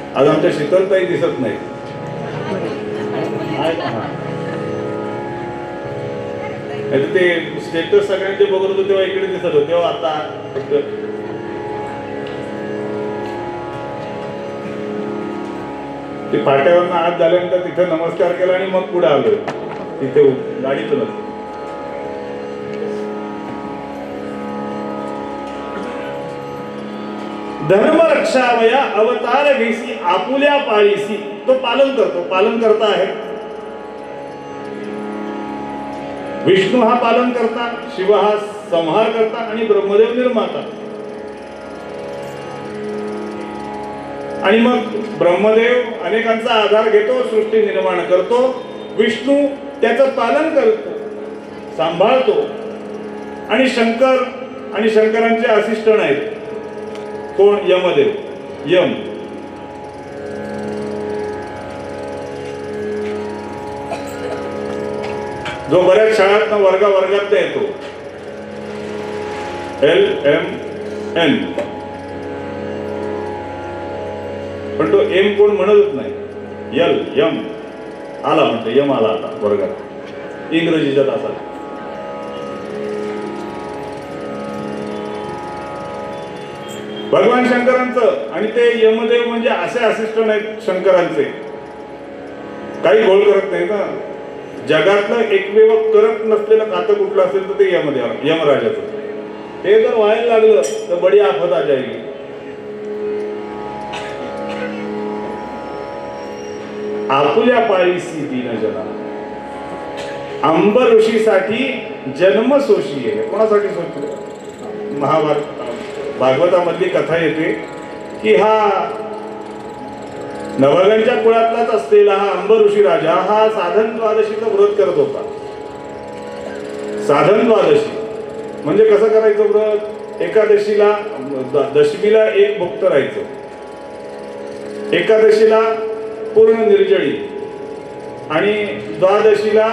आज आमच्या शीतलताई दिसत नाही. ते स्टेटस सगळ्यांचे बघत होतो तेव्हा इकडे दिसत होते, तेव्हा आता ते फाट्यावरनं आत झाल्यानंतर तिथे नमस्कार केला आणि मग पुढे आलो तिथे गाडीतूनच. धर्म रक्षावया अवतार घेसी आपुल्या पाळीसी. तो पालन करतो, पालन करता आहे. विष्णू हा पालन करता, शिव हा संहार करता आणि ब्रह्मदेव निर्माता. आणि मग ब्रह्मदेव अनेकांचा आधार घेतो, सृष्टी निर्माण करतो. विष्णू त्याचं पालन करतो, सांभाळतो. आणि शंकर आणि शंकरांचे असिस्टंट आहेत कोण? यमदेव. यम जो बऱ्याच शाळांत वर्गात येतो, LMN, पण तो एम कोण म्हणतच नाही. यम आला म्हणतो, यम आला आता वर्गात इंग्रजीच्या तासात. भगवान शंकरांचं आणि ते यमदेव म्हणजे असे असिस्टंट आहेत शंकरांचे, काही घोळ करत नाही ना. जगातलं एकमेव करत नसलेलं खातं कुठलं असेल तर ते यमराजाचं. ते जर व्हायला लागलं तर बडी आफत आ जाईल. आपुल्या पाळीसी दीनजना. अंबर ऋषीसाठी जन्मसोशी आहे. कोणासाठी सोचलं? महाभारत भागवतामधली कथा येते की हा नवग्यांच्या कुळातलाच असलेला हा अंबर ऋषी राजा हा साधन द्वादशीचं व्रत करत होता. साधन द्वादशी म्हणजे कसं करायचं व्रत? एकादशीला दशमीला एक भुक्त राहायचं, एकादशीला पूर्ण निर्जळी आणि द्वादशीला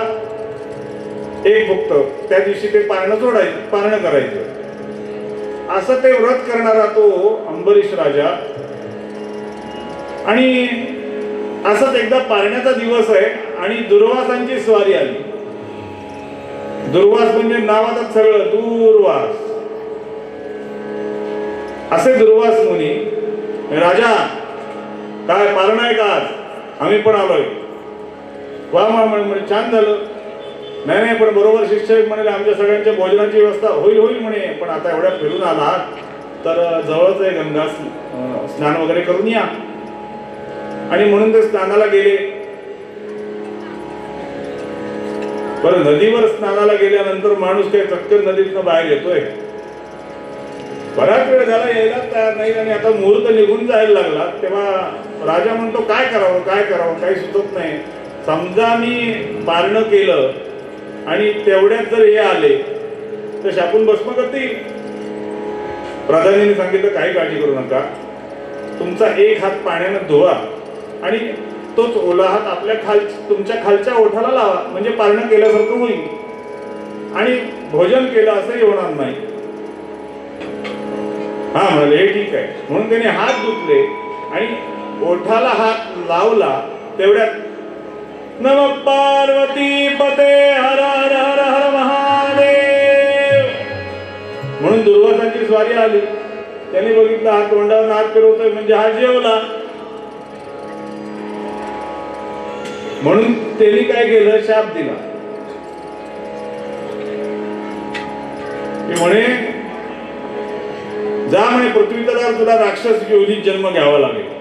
एक भुक्त. त्या दिवशी ते पारणं करायचं. असं ते व्रत करणारा तो अंबरीश राजा. आणि असंच एकदा पारण्याचा दिवस आहे आणि दुर्वासांची स्वारी आली. दुर्वास म्हणजे नावातच सगळं दूरवास. असे दुर्वास मुनी, राजा काय पारण आहे का आज? आम्ही पण आलोय. वा म्हणे, छान झालं. नाही पण बरोबर शिष्य म्हणाले आमच्या सगळ्यांच्या भोजनाची व्यवस्था होईल म्हणे. पण आता एवढ्या फिरून आलात तर जवळच आहे गंगा, स्नान वगैरे करून या. आणि म्हणून ते स्नानाला गेले. बरं, नदीवर स्नानाला गेल्यानंतर माणूस काही चक्कर नदीतनं बाहेर येतोय. बराच वेळ झाला, यायलाच तयार नाही. आणि आता मुहूर्त निघून जायला लागला तेव्हा राजा म्हणतो काय करावं काही सुचत नाही. समजा मी पारणं केलं आणि तेवढ्यात जर हे आले तर शापून भस्म करतील. प्रधानीने सांगितलं काही काळजी करू नका, तुमचा एक हात पाण्यानं धुवा आणि तोच ओला हात आपल्या तुमच्या खालच्या ओठाला लावा, म्हणजे पारणं केल्यासारखं होईल आणि भोजन केलं असंही होणार नाही. हा म्हणाले हे ठीक आहे. म्हणून त्याने हात धुतले आणि ओठाला हात लावला. तेवढ्यात नमः पार्वती पते हर हर हर हर महादेव म्हणून दुर्वासाची स्वारी आली. त्याने बघितलं हा तोंडावर हात फिरवतोय म्हणजे हा जेवला. म्हणून त्यांनी काय केलं? शाप दिला की म्हणे जा म्हणे पृथ्वीतला तुला राक्षस योनीत जन्म घ्यावा लागेल.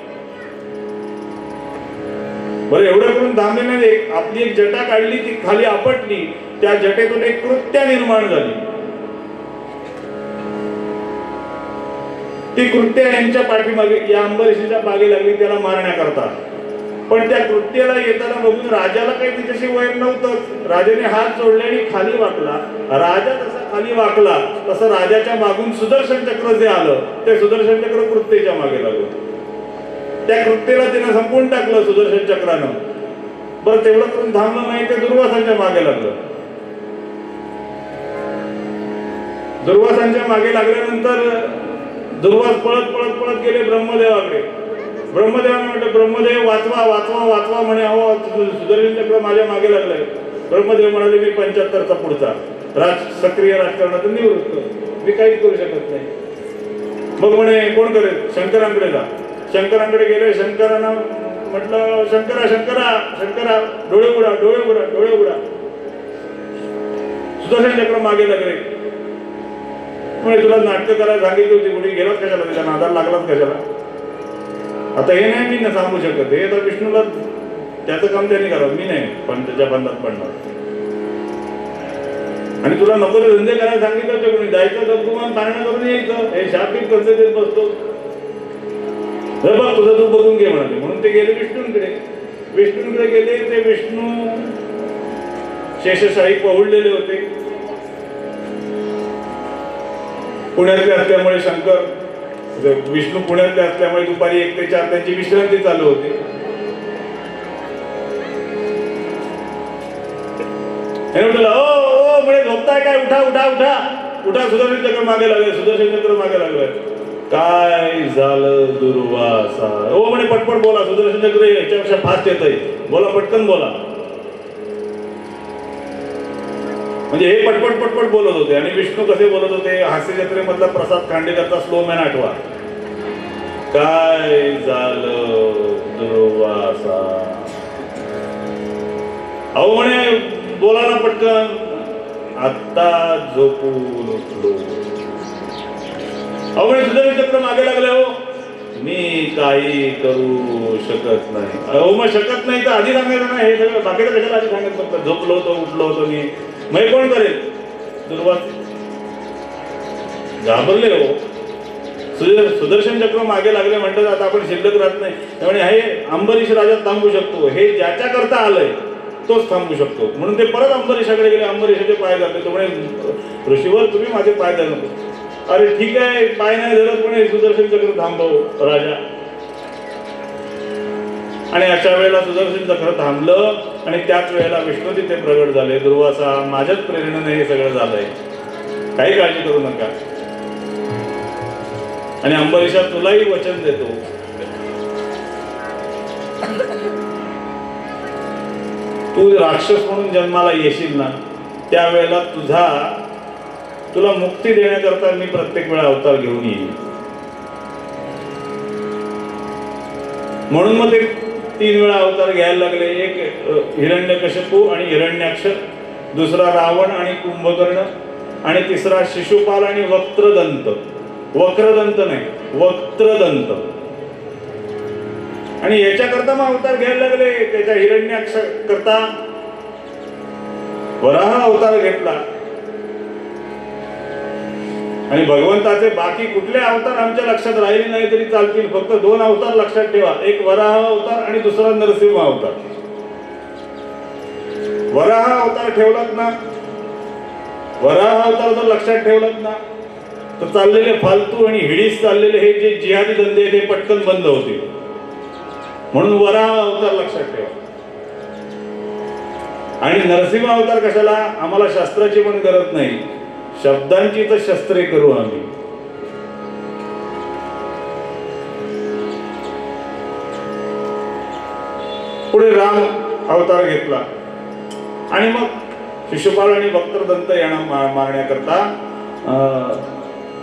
बरं, एवढं करून थांबले नाही. आपली एक जटा काढली, ती खाली आपटली. त्या जटेतून एक कृत्या निर्माण झाली. ती कृत्या यांच्या पाठीमागे, या अंबरीशीच्या मागे लागली त्याला मारण्याकरता. पण त्या कृत्याला येताना बघून राजाला काही तिच्याशी वैर नव्हतंच. राजाने हात जोडले आणि खाली वाकला. राजा तसा खाली वाकला तसं राजाच्या मागून सुदर्शन चक्र जे आलं ते सुदर्शन चक्र कृत्येच्या मागे लागलं. त्या कृत्येला तिने संपवून टाकलं सुदर्शन चक्रानं. बरं, तेवढं करून थांबलं नाही, ते दुर्वासांच्या मागे लागलं. दुर्वासांच्या मागे लागल्यानंतर दुर्वास पळत पळत पळत गेले ब्रह्मदेवाकडे. ब्रह्मदेवाने म्हटलं ब्रह्मदेव वाचवा वाचवा वाचवा म्हणे. अहो सुदर्शन चक्र माझ्या मागे लागलंय. ब्रह्मदेव म्हणाले मी 75चा पुढचा सक्रिय राजकारणातून निवृत्त, मी काहीच करू शकत नाही. मग म्हणे कोण करेल? शंकरांकडे जा. शंकरांकडे गेले. शंकरांना म्हटलं शंकरा शंकरा शंकरा डोळे उघडा डोळे उघडा डोळे उघडा. सुदर्शन चक्र मागे लागले. म्हणजे तुला नाटकं करायला सांगितली होती, कुठे गेलाच कशाला, त्याच्या नादाला लागलाच कशाला? आता हे नाही मी सांगू शकत. हे तर विष्णूला त्याचं काम त्यांनी करावं, मी नाही पण त्याच्या बंधात पडणार. आणि तुला नको ते धंदे करायला सांगितलं होते कोणी? जायचं दबगुमान पाळणं करून यायचं. हे शापिक कसं देत बसतो. बघ तुझं तू बघून घे म्हणाले. म्हणून ते गेले विष्णूंकडे. विष्णूंकडे गेले. ते विष्णू शेषशाही पहुडलेले होते. पुण्यातले असल्यामुळे शंकर विष्णू पुण्यातले असल्यामुळे दुपारी 1 ते 4 त्यांची विश्रांती चालू होती. म्हटलं ओ म्हणे झोपताय काय? उठा उठा उठा उठा. सुदर्शन चक्र मागे लागले. सुदर्शन चक्र मागे लागलंय. काय झालं दुर्वासा? हो म्हणे पटपट बोला. सुदर्शन चक्र याच्यापेक्षा फास्ट येत आहे, बोला पटकन बोला. म्हणजे हे पटपट पटपट बोलत होते. आणि विष्णू कसे बोलत होते? हास्य जत्रेमधला प्रसाद खांडेकरचा स्लोमॅन आठवा. काय झालं दुर्वासा? अहो म्हणे बोला ना पटकन. आता झोपून उठलो. अहो म्हणे सुदर्शन चक्र मागे लागले. हो मी काही करू शकत नाही. अहो मग शकत नाही तर आधी सांगायचं ना. हे सगळं बाकीचं कशाला आधी सांगत फक्त झोपलो होतो उठलो होतो मी. मग कोण करेल? दुर्वास घाबरले. हो सुदर्शन चक्र मागे लागले म्हणतात आता आपण शिल्लक राहत नाही. त्यामुळे हे अंबरीश राजा थांबू शकतो. हे ज्याच्या करता आलंय तोच थांबू शकतो. म्हणून ते परत अंबरीशाकडे गेले. अंबरीशाचे पाय धरले. तो म्हणे ऋषीवर तुम्ही माझे पाय धरू नको. अरे ठीक आहे पाय नाही धरत म्हणे सुदर्शन चक्र थांबव राजा. आणि अशा वेळेला सुदर्शन चक्र थांबलं. आणि त्याच वेळेला विष्णू तिथे प्रगट झाले. दुर्वासा माझ्याच प्रेरणेने हे सगळं झालंय, काही काळजी करू नका. आणि अंबरीशा तुलाही वचन देतो, तू राक्षस म्हणून जन्माला येशील ना त्यावेळेला तुला मुक्ती देण्याकरता मी प्रत्येक वेळा अवतार घेऊन येईल. म्हणून मग ते 3 वेळा अवतार घ्यायला लागले. एक हिरण्यकशिपू आणि हिरण्याक्ष, दुसरा रावण आणि कुंभकर्ण, आणि तिसरा शिशुपाल आणि वक्त्रदंत. वक्रदंत नाही वक्त्रदंत. आणि याच्याकरता मग अवतार घ्यायला लागले. त्याच्या हिरण्याक्ष करता वराह अवतार घेतला. आणि भगवंताचे बाकी कुठले अवतार आमच्या लक्षात राहिले नाही तरी चालतील, फक्त 2 अवतार लक्षात ठेवा. एक वराह अवतार आणि दुसरा नरसिंह अवतार. वराह अवतार ठेवलात ना, वराह अवतार जर लक्षात ठेवलात ना तर चाललेले फालतू आणि हिडीस चाललेले हे जे जिहादी धंदे ते पटकन बंद होतील. म्हणून वराह अवतार लक्षात ठेवा. आणि नरसिंह अवतार कशाला? आम्हाला शास्त्राची पण गरज नाही, शब्दांची तर शस्त्रे करू आम्ही. पुढे राम अवतार घेतला. आणि मग शिशुपाल आणि वक्त्रदंत यांना मारण्याकरता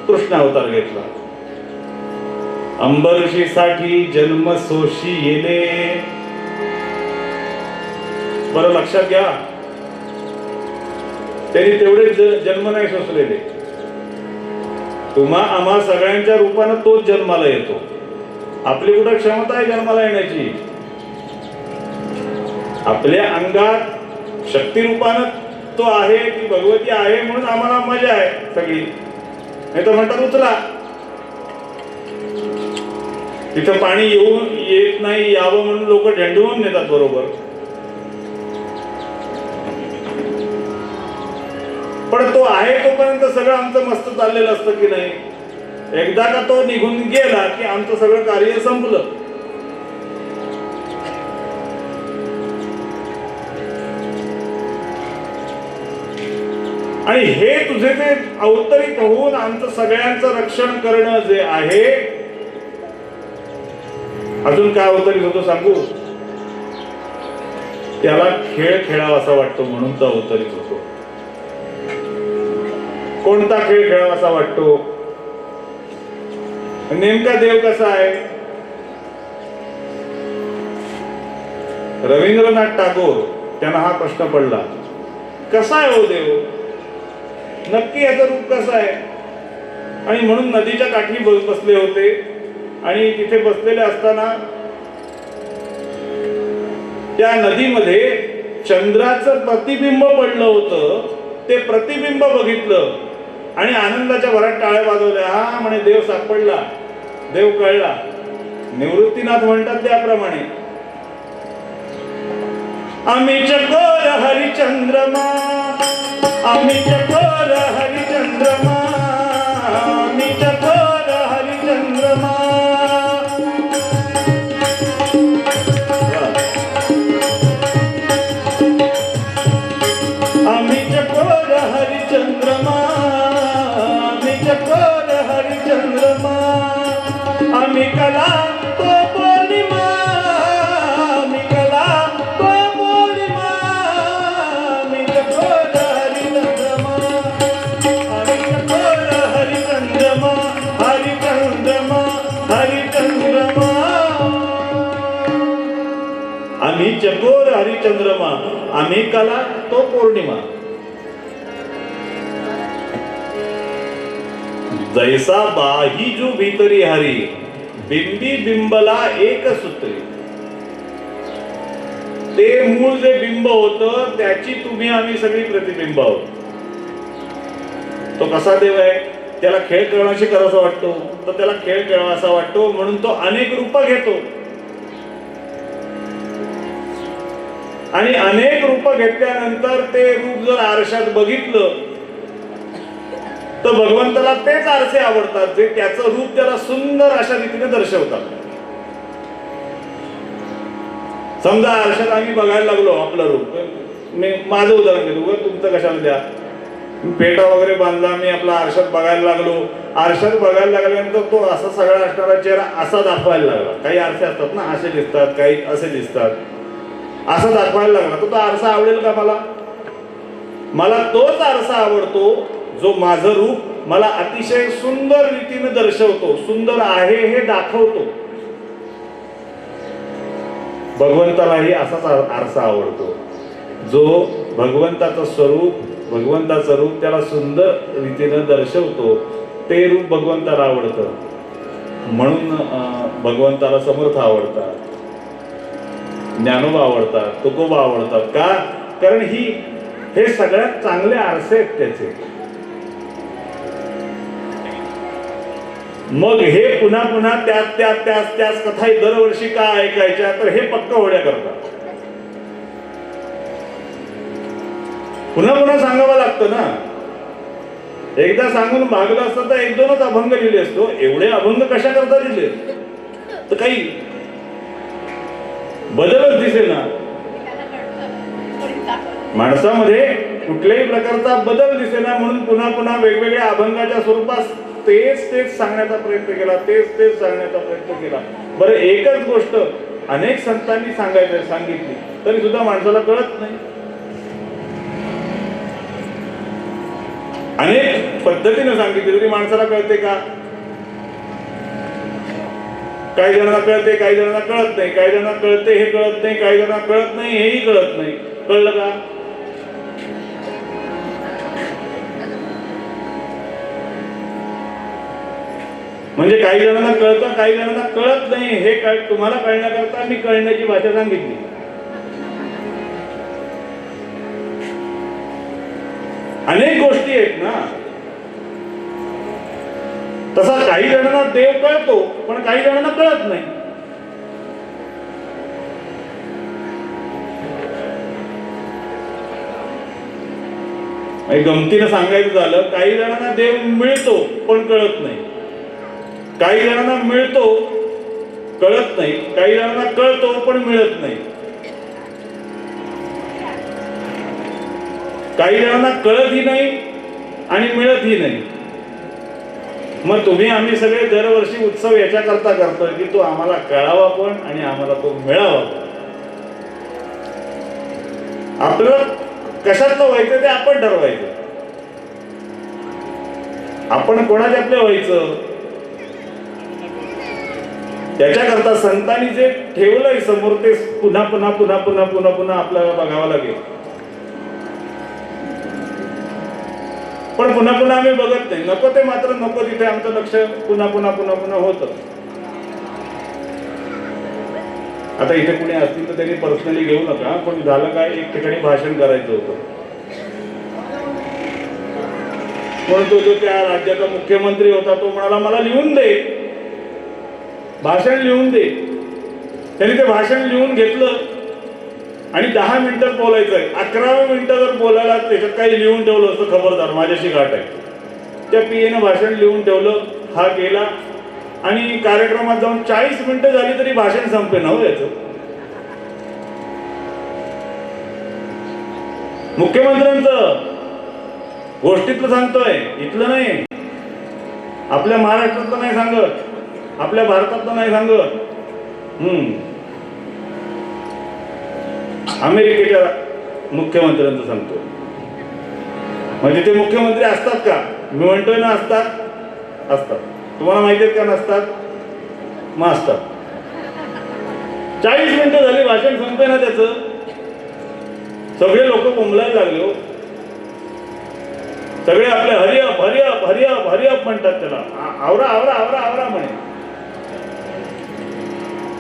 कृष्ण अवतार घेतला. अंबरीषीसाठी जन्म सोशी येणे. बरं लक्षात घ्या, त्यांनी तेवढे जन्म नाही सोसलेले. तुम्हा आम्हा सगळ्यांच्या रूपानं तोच जन्माला येतो. आपली कुठं क्षमता आहे जन्माला येण्याची? आपल्या अंगात शक्ती रूपानं तो आहे, ती भगवती आहे म्हणून आम्हाला मजा आहे सगळी. नाही तर म्हणतात उचला. तिथं पाणी येत नाही, यावं म्हणून लोक झेंडून नेतात बरोबर. पण तो आहे तोपर्यंत सगळं आमचं मस्त चाललेलं असतं की नाही? एकदा का तो निघून गेला की आमचं सगळं कार्य संपलं. आणि हे तुझे ते अवतरित होऊन आमचं सगळ्यांचं रक्षण करणं जे आहे अजून काय अवतरीत होतो सांगू? त्याला खेळ खेळावा असा वाटतो म्हणून तो अवतरीत होतो. कोणता खेळ खेळावा असा वाटतो? नेमका देव कसा आहे? रवींद्रनाथ टागोर त्यांना हा प्रश्न पडला, कसा आहे हो देव, नक्की याचं रूप कसं आहे? आणि म्हणून नदीच्या काठी बसले होते आणि तिथे बसलेले असताना त्या नदीमध्ये चंद्राचं प्रतिबिंब पडलं होतं. ते प्रतिबिंब बघितलं आणि आनंदाच्या भरात टाळ्या वाजवल्या. हा म्हणे देव सापडला, देव कळला. निवृत्तीनाथ म्हणतात त्याप्रमाणे, आम्ही चकोर हरिचंद्रमा, आम्ही चकोर हरिचंद्रमा, आम्ही चकोर हरिचंद्रमा. आम्ही चकोर हरिचंद्रमा, आम्ही चकोर हरिचंद्रमा, आम्ही कला तो पौर्णिमा, आम्ही कला तो पौर्णिमा, आम्ही चकोर हरिचंद्रमा, आम्ही चकोर हरिचंद्रमा, हरिचंद्रमा, हरिचंद्रमा. आम्ही चकोर हरिचंद्रमा, आम्ही कला तो पौर्णिमा. जैसा बाहीजू भीतरी हरी, बिंबी बिंबला एक सूत्री. ते मूळ जे बिंब होतं त्याची तुम्ही आम्ही सगळी प्रतिबिंब आहोत. तो कसा देव आहे? त्याला खेळ खेळण्याशी करावासा वाटतो, तर त्याला खेळ खेळावासा वाटतो म्हणून तो अनेक रूप घेतो. आणि अनेक रूप घेतल्यानंतर ते रूप जर आरशात बघितलं तर भगवंताला तेच आरसे आवडतात जे त्याचं रूप त्याला सुंदर अशा रीतीने दर्शवतात. समजा आरशात आम्ही बघायला लागलो आपलं रूप, मी माझं उदाहरण देतो, तुमचं कशाला द्या. पेटा वगैरे बांधला, मी आपला आरशात बघायला लागलो. आरशात बघायला लागल्यानंतर तो असा सगळा असणारा चेहरा असा दाखवायला लागला. काही आरसे असतात ना असे दिसतात, काही असे दिसतात. असा दाखवायला लागला तर तो आरसा आवडेल का मला? मला तोच आरसा आवडतो जो माझं रूप मला अतिशय सुंदर रीतीने दर्शवतो, सुंदर आहे हे दाखवतो. भगवंतालाही असाच आरसा आवडतो जो भगवंताचं स्वरूप, भगवंताचं रूप त्याला सुंदर रीतीने दर्शवतो. ते रूप भगवंताला आवडतं म्हणून भगवंताला समर्थ आवडतात, ज्ञानोबा आवडतात, तुकोबा आवडतात. का? कारण हे सगळ्यात चांगले आरसे आहेत त्याचे. मग हे पुन्हा पुन्हा त्याच कथा दरवर्षी का ऐकायच्या? तर हे पक्क होड्या करतात. पुन्हा पुन्हा सांगावं लागतं ना. एकदा सांगून भागलं असतं तर एक दोनच अभंग लिहिले असतो. एवढे अभंग कशा करता लिहिले? तर काही बदलच दिसेना माणसामध्ये, कुठल्याही प्रकारचा बदल दिसेना. म्हणून पुन्हा पुन्हा वेगवेगळ्या अभंगाच्या स्वरूपात तेच सांगण्याचा प्रयत्न केला, तेच सांगण्याचा प्रयत्न केला. बरं, एकच गोष्ट अनेक संतांनी सांगितली तरी सुद्धा माणसाला कळत नाही. अनेक पद्धतीने सांगितली तरी माणसाला कळते का? काही जणांना कळते, काही जणांना कळत नाही. काही जणांना कळते हे कळत नाही, काही जणांना कळत नाही हेही कळत नाही. कळलं का? म्हणजे काही जणांना कळतं, काही जणांना कळत नाही. हे तुम्हाला कळण्याकरता मी कळण्याची भाषा सांगितली. अनेक गोष्टी आहेत ना. तसा काही जणांना देव कळतो पण काही जणांना कळत नाही. गमतीनं सांगायचं झालं, काही जणांना देव मिळतो पण कळत नाही. काही जणांना मिळतो कळत नाही, काही जणांना कळतो पण मिळत नाही. काही जणांना कळतही नाही आणि मिळतही नाही. मग तुम्ही आम्ही सगळे दरवर्षी उत्सव याच्याकरता करतोय की तो आम्हाला कळावा पण आणि आम्हाला तो मिळावा पण. आपलं कशातलं व्हायचं ते आपण ठरवायचं. आपण कोणाच्यातले व्हायचं त्याच्याकरता संतांनी जे ठेवलंय समोर ते पुन्हा पुन्हा पुन्हा पुन्हा पुन्हा पुन्हा आपल्याला बघावं लागेल. पण पुन्हा पुन्हा आम्ही बघत नाही. नको ते मात्र नको तिथे आमचं लक्ष पुन्हा पुन्हा पुन्हा पुन्हा होतं. आता इथे कुणी असतील तर त्यांनी पर्सनली घेऊ नका, पण झालं काय, एक ठिकाणी भाषण करायचं होतं म्हणून तो जो त्या राज्याचा मुख्यमंत्री होता तो म्हणाला मला लिहून दे, भाषण लिहून दे. त्यांनी ते भाषण लिहून घेतलं आणि 10 मिनिटं बोलायचंय. 11व्या मिनिटं जर बोलायला त्याच्यात काही लिहून ठेवलं असतं खबरदार माझ्याशी गाठ आहे. त्या पीएनं भाषण लिहून ठेवलं, हा गेला आणि कार्यक्रमात जाऊन 40 मिनिटं झाली तरी भाषण संपे ना हो याचं. मुख्यमंत्र्यांचं गोष्टीतलं सांगतोय, इथलं नाही. आपल्या महाराष्ट्रातलं नाही सांगत, आपल्या भारतातलं नाही सांगत. अमेरिकेच्या मुख्यमंत्र्यांचं सांगतो. म्हणजे ते मुख्यमंत्री असतात का? मी म्हणतोय ना असतात. असतात. तुम्हाला माहिती आहे का नसतात? मग असतात. 40 मिनिटं झाली भाषण संपे ना त्याचं. सगळे लोक बोंबलायला लागले. सगळे आपले हरिअप हरिअप हरिअप हरिअप म्हणतात त्याला. आवरा आवरा आवरा आवरा म्हणे.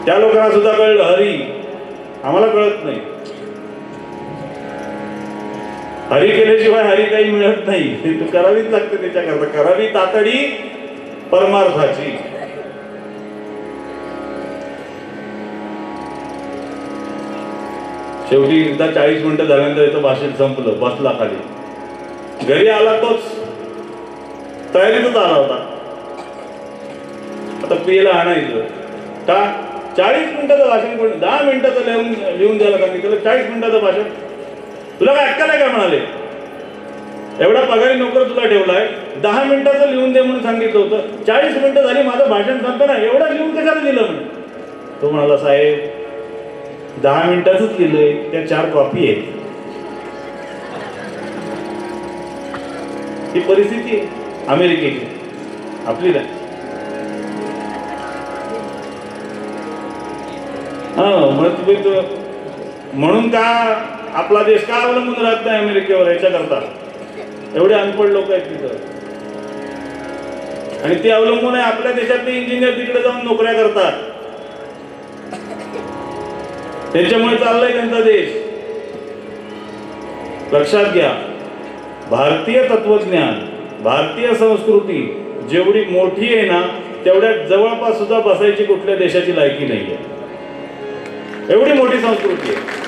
त्या लोकांना सुद्धा कळलं हरी, आम्हाला कळत नाही. हरी केल्याशिवाय हरी काही मिळत नाही. तू करावीच लागते त्याच्याकरता. करावी तातडी परमार्थाची. शेवटी एकदा 40 मिनिटं झाल्यानंतर याचं भाषण संपलं. बसला खाली. घरी आला तोच तयारीतच आला होता. आता पियला आणायचं का? 40 मिनिटाचं भाषण कोणी 10 मिनिटाचं लिहून द्यायला सांगितलं. 40 मिनिटाचं भाषण. तुला काय अक्कल आहे का म्हणाले? एवढा पगारी नोकर तुला ठेवलाय, 10 मिनिटाचं लिहून दे म्हणून सांगितलं होतं. 40 मिनिटं झाली माझं भाषण संपतं ना, एवढं लिहून कशाला दिलं म्हणे. तो म्हणाला साहेब 10 मिनिटाचंच लिहिलंय, त्या 4 कॉपी आहेत. ही परिस्थिती आहे अमेरिकेची, आपली नाही. म्हणून का आपला देश का अवलंबून राहत नाही अमेरिकेवर याच्याकरता? एवढे अनपढ लोक आहेत तिथं. आणि ते अवलंबून आहे. आपल्या देशातले इंजिनियर तिकडे जाऊन नोकऱ्या करतात. त्यांच्यामुळे चाललाय त्यांचा देश. लक्षात घ्या, भारतीय तत्वज्ञान, भारतीय संस्कृती जेवढी मोठी आहे ना तेवढ्या जवळपास सुद्धा बसायची कुठल्या देशाची लायकी नाहीये. एवढी मोठी संस्कृती आहे.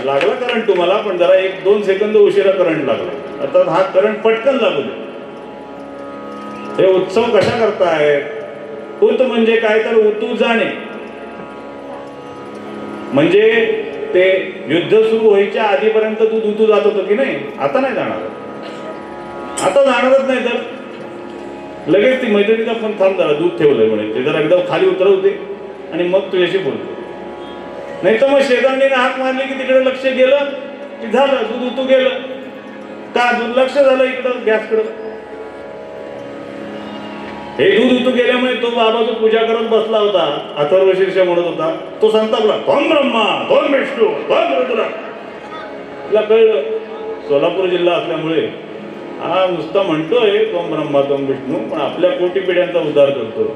लागला करंट तुम्हाला, पण जरा 1-2 सेकंद उशिरा करंट लागला. आता हा करंट पटकन लागू दे. हे उत्सव कशा करतायत? उत म्हणजे काय तर उतू जाणे. म्हणजे ते युद्ध सुरू व्हायच्या आधीपर्यंत दूध उतू जात होतं की नाही? आता नाही जाणार. आता जाणारच नाही. तर लगेच ती मैत्रिणीचा फोन, थांब जरा दूध ठेवलंय म्हणे, ते जरा एकदम खाली उतरवते आणि मग तुझ्याशी बोलतो. नाही तर मग शेजारणीने हाक मारली की तिकडे लक्ष गेलं की झालं, दूध उतू गेलं. का? दुर्लक्ष झालं इकडं गॅसकडं. हे दूध उतू गेल्यामुळे तो बाबा जो पूजा करत बसला होता, अथर्वशीर्ष म्हणत होता, तो संतापला. त्वं ब्रह्मा त्वं विष्णू त्वं रुद्र. तिला कळलं सोलापूर जिल्हा असल्यामुळे हा नुसता म्हणतोय त्वं ब्रह्मा त्वं विष्णू, पण आपल्या कोटी पिढ्यांचा उद्धार करतो.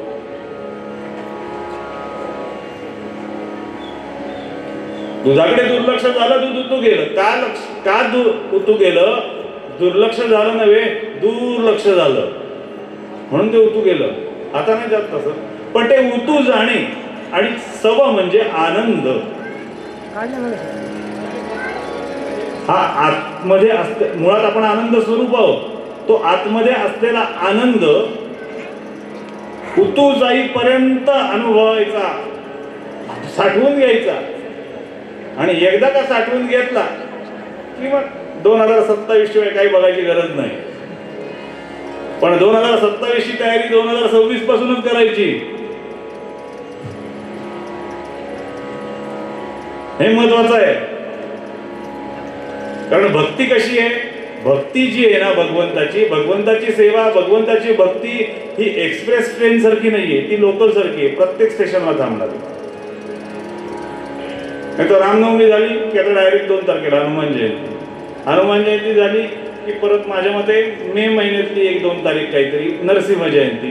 दुधाकडे दुर्लक्ष झालं, दूध उतू गेलं. का दूध उतू गेलं? दुर्लक्ष झालं नव्हे, दुर्लक्ष झालं म्हणून ते उतू गेलं. आता नाही जात तसं. पण ते उतू जाणे आणि सव म्हणजे आनंद, हा आतमध्ये असते. मुळात आपण आनंद स्वरूप आहोत. तो आतमध्ये असलेला आनंद उतू जाईपर्यंत अनुभवायचा, साठवून घ्यायचा. आणि एकदा का साठवून घेतला की मग 2027 शिवाय काही बघायची गरज नाही. पण 2027 ची तयारी 2026 पासूनच करायची, हे महत्वाचं आहे. कारण भक्ती कशी आहे, भक्ती जी आहे ना भगवंताची सेवा, भगवंताची भक्ती ही एक्सप्रेस ट्रेन सारखी नाहीये, ती लोकल सारखी आहे, प्रत्येक स्टेशनला थांबणार. नाही तर रामनवमी झाली की आता डायरेक्ट 2 तारखेला हनुमान जयंती झाली की परत माझ्या मते मे महिन्यातली 1-2 तारीख काहीतरी नरसिंह जयंती,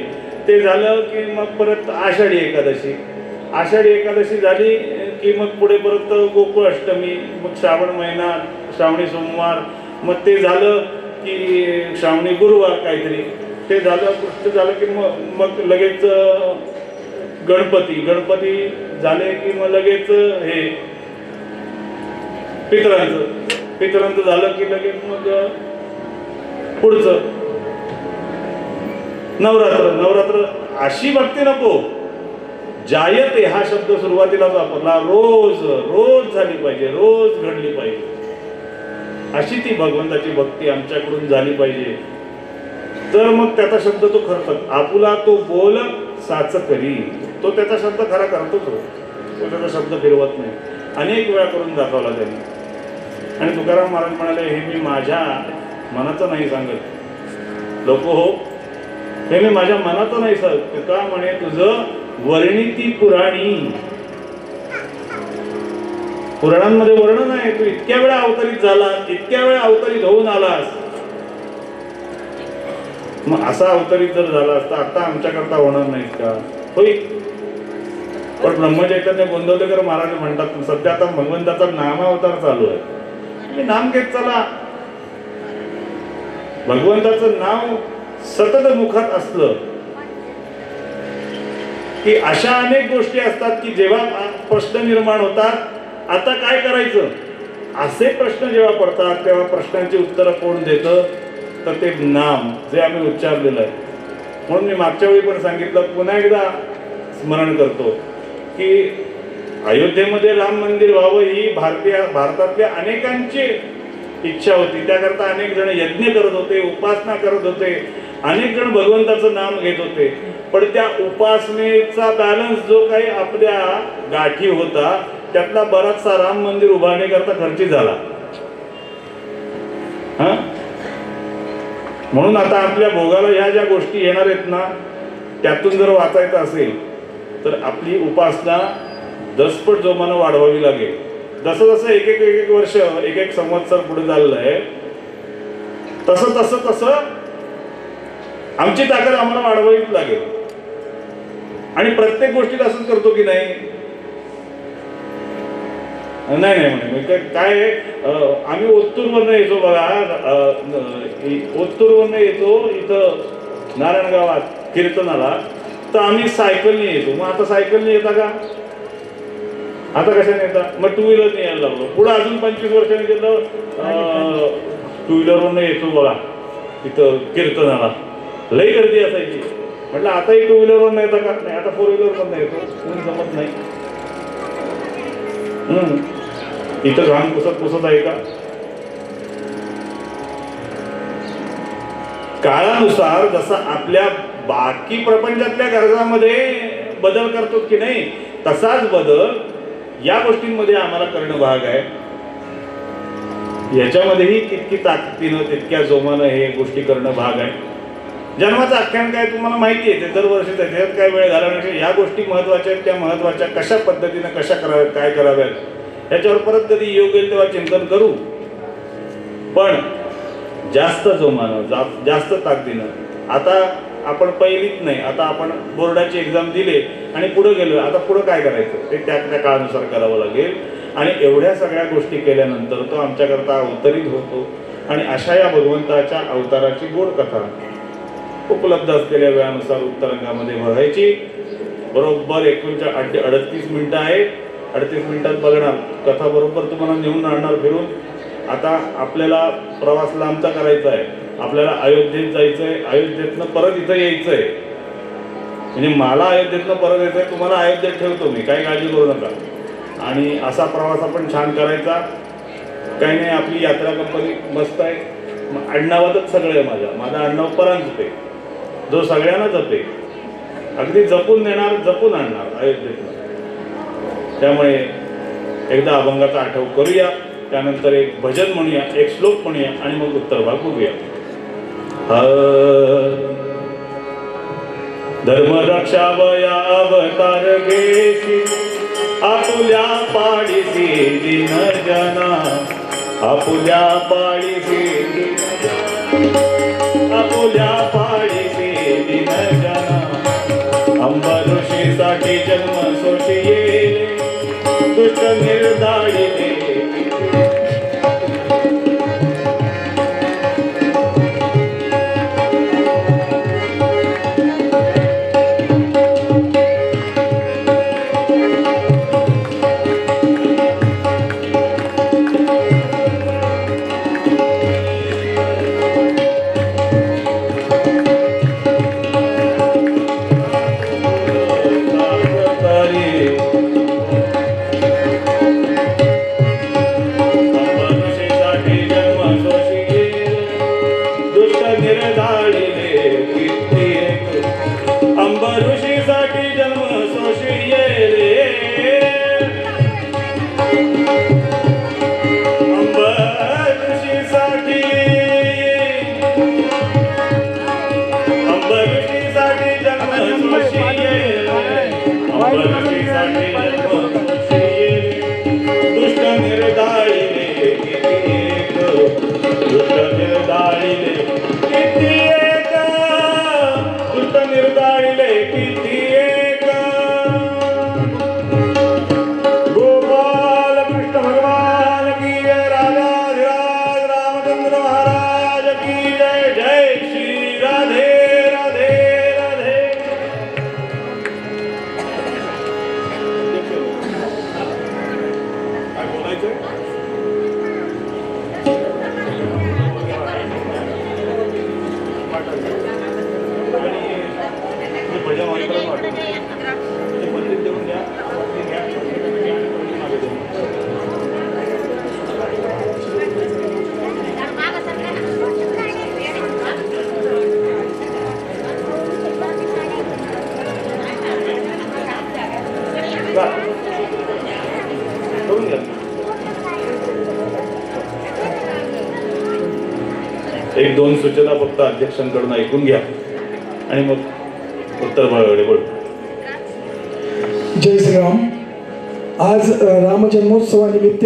ते झालं की मग परत आषाढी एकादशी झाली की मग पुढे परत गोकुळ अष्टमी, मग श्रावण महिना, श्रावणी सोमवार, मग ते झालं की श्रावणी गुरुवार काहीतरी, ते झालं पुष्ट झालं की मग लगेच गणपती झाले की मग लगेच हे पितरांचं झालं की लगेच मग पुढचं नवरात्र. अशी भक्ती नको. जायते हा शब्द सुरुवातीलाच वापरला, रोज झाली पाहिजे, रोज घडली पाहिजे, अशी ती भगवंताची भक्ती आमच्याकडून झाली पाहिजे. तर मग त्याचा शब्द तो खरं आपुला तो बोल साच करी, तो त्याचा शब्द खरा करतो, तो त्याचा शब्द फिरवत नाही. अनेक वेळा करून दाखवला त्यांनी. आणि तुकाराम महाराज म्हणाले, हे मी माझ्या मनाचं नाही सांगत लोक हो, हे मी माझ्या मनाचं नाही सांगत. तुका म्हणे तुझं वर्णिती पुराणांमध्ये वर्णन आहे, तू इतक्या वेळा अवतरित झाला, इतक्या वेळा अवतरित होऊन आलास. मग असा अवतरित जर झाला असता आता आमच्याकरता होणार नाहीत का? होईल. पण ब्रह्मचैतन्य गोंदवलेकर महाराज म्हणतात सध्या आता भगवंताचा नामावतार चालू आहे, तुम्ही नाम घेत चला. भगवंताचं नाव सतत मुखात असलं की अशा अनेक गोष्टी असतात की जेव्हा प्रश्न निर्माण होतात, आता काय करायचं असे प्रश्न जेव्हा पडतात, तेव्हा प्रश्नांची उत्तरं कोण देतं? तर ते नाम जे आम्ही उच्चारलेलं आहे. म्हणून मी मागच्या वेळी पण सांगितलं, पुन्हा एकदा स्मरण करतो की अयोध्येमध्ये राम मंदिर व्हावं ही भारतातल्या अनेकांची इच्छा होती. त्याकरता अनेक जण यज्ञ करत होते, उपासना करत होते, अनेक जण भगवंताचं नाम घेत होते. पण त्या उपासनेचा बॅलन्स जो काही आपल्या गाठी होता, त्यातला बराचसा राम मंदिर उभारण्याकरता खर्ची झाला. म्हणून आता आपल्या भोगाला ह्या ज्या गोष्टी येणार आहेत ना, त्यातून जर वाचायचं असेल तर आपली उपासना दसपट जोमानं वाढवावी लागेल. जसं जसं एक वर्ष एक संवत्सर पुढे चाललं आहे, तसं आमची ताकद आम्हाला वाढवावीच लागेल. आणि प्रत्येक गोष्टीत असंच करतो की नाही म्हणे काय आम्ही ओत्तूरवरनं येतो बघा, ओत्तूरवरनं येतो इथं नारायणगावात कीर्तनाला, तर आम्ही सायकलने येतो. मग आता सायकलने येता का? आता कशाने येता? मग टू व्हीलरने यायला लागलो. पुढे अजून 25 वर्षांनी गेलं, टू व्हीलरवरनं येतो बघा इथं कीर्तनाला, लई गर्दी असायची. म्हटलं आताही टू व्हीलरवरनं येता का? नाही, आता 4 व्हीलरवरनं येतो. कोणी जमत नाही. इथं घाण पुसत आहे का? काळानुसार जसा आपल्या बाकी प्रपंचातल्या गरजांमध्ये बदल करतो की नाही, तसाच बदल या गोष्टींमध्ये आम्हाला करणं भाग आहे. याच्यामध्येही तितकी ताकदीनं तितक्या जोमानं हे गोष्टी करणं भाग आहे. जन्माचं आख्यान काय तुम्हाला माहिती आहे, ते दरवर्षी त्याच्यात काय वेळ घालवण्याच्या या गोष्टी महत्वाच्या आहेत. त्या महत्वाच्या कशा पद्धतीनं कशा कराव्यात, काय कराव्यात, याच्यावर परत कधी योग येईल तेव्हा चिंतन करू. पण जास्त जोमानं, जास्त ताकदीनं. आता आपण पहिलीच नाही, आता आपण बोर्डाची एक्झाम दिले आणि पुढे गेलो. आता पुढे काय करायचं ते त्या काळानुसार करावं लागेल. आणि एवढ्या सगळ्या गोष्टी केल्यानंतर तो आमच्याकरता अवतरित होतो. आणि अशा या भगवंताच्या अवताराची गोड कथा उपलब्ध असलेल्या वेळानुसार उत्तरांगामध्ये बघायची. बरोबर 38 मिनिटं आहे. 38 मिनिटात बघणार कथा, बरोबर तुम्हाला नेऊन आणणार फिरून. आता आपल्याला प्रवास लांबचा करायचा आहे, आपल्याला अयोध्येत जायचंय, अयोध्येतनं परत इथं यायचंय. म्हणजे मला अयोध्येतनं परत यायचंय, तुम्हाला अयोध्येत ठेवतो मी, काही काळजी करू नका. आणि असा प्रवास आपण छान करायचा. काही नाही, आपली यात्रा कंपनी मस्त आहे. आडनावातच सगळं आहे. माझं आडनाव परांजपे. जो सगळ्यांना जपे, अगदी जपून नेणार, जपून आणणार अयोध्येत. त्यामुळे एकदा अभंगाचा आठव करूया, त्यानंतर एक भजन म्हणूया, एक श्लोक म्हणूया आणि मग उत्तर भाग बघूया. धर्म रक्षावया अवतार घेशी, आपुल्या पाडीसी दिन जना, आपुल्या पाडीसी आपुल्या पाडीसी दिन जना. अंबर ऋषीसाठी जन्म सोशी येले, दुष्ट निर्दाळिले. एक दोन सूचना फक्त अध्यक्षांकडून ऐकून घ्या आणि मग उत्तर भागाकडे बोल. जय श्रीराम. आज राम जन्मोत्सवानिमित्त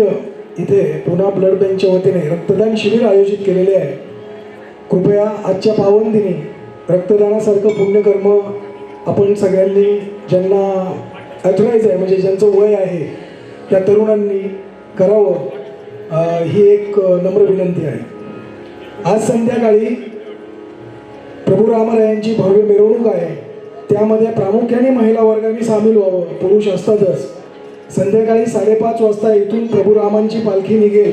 इथे पुन्हा ब्लड बँकच्या वतीने रक्तदान शिबिर आयोजित केलेले आहे. कृपया आजच्या पावन दिनी रक्तदानासारखं पुण्यकर्म आपण सगळ्यांनी ज्यांना ॲथोराईज आहे म्हणजे ज्यांचं वय आहे त्या तरुणांनी करावं, ही एक नम्र विनंती आहे. आज संध्याकाळी प्रभू रामरायांची भव्य मिरवणूक आहे, त्यामध्ये प्रामुख्याने महिला वर्गाने सामील व्हावं. पुरुष असतातच. संध्याकाळी 5:30 वाजता इथून प्रभू रामांची पालखी निघेल.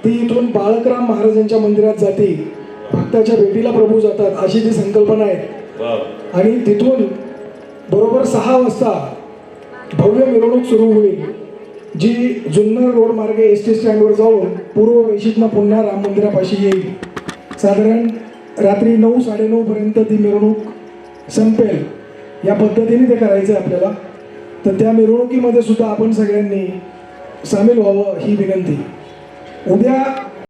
ती इथून बाळकराम महाराजांच्या मंदिरात जाती. भक्ताच्या भेटीला प्रभू जातात अशी ती संकल्पना आहे. आणि तिथून बरोबर 6 वाजता भव्य मिरवणूक सुरू होईल, जी जुन्नर रोड मार्गे एस टी स्टँडवर जाऊन पूर्व वेशीतनं पुन्हा राम मंदिरापाशी येईल. साधारण रात्री 9-9:30 पर्यंत ती मिरवणूक संपेल. या पद्धतीने ते करायचं आहे आपल्याला. तर त्या मिरवणुकीमध्ये सुद्धा आपण सगळ्यांनी सामील व्हावं ही विनंती. उद्या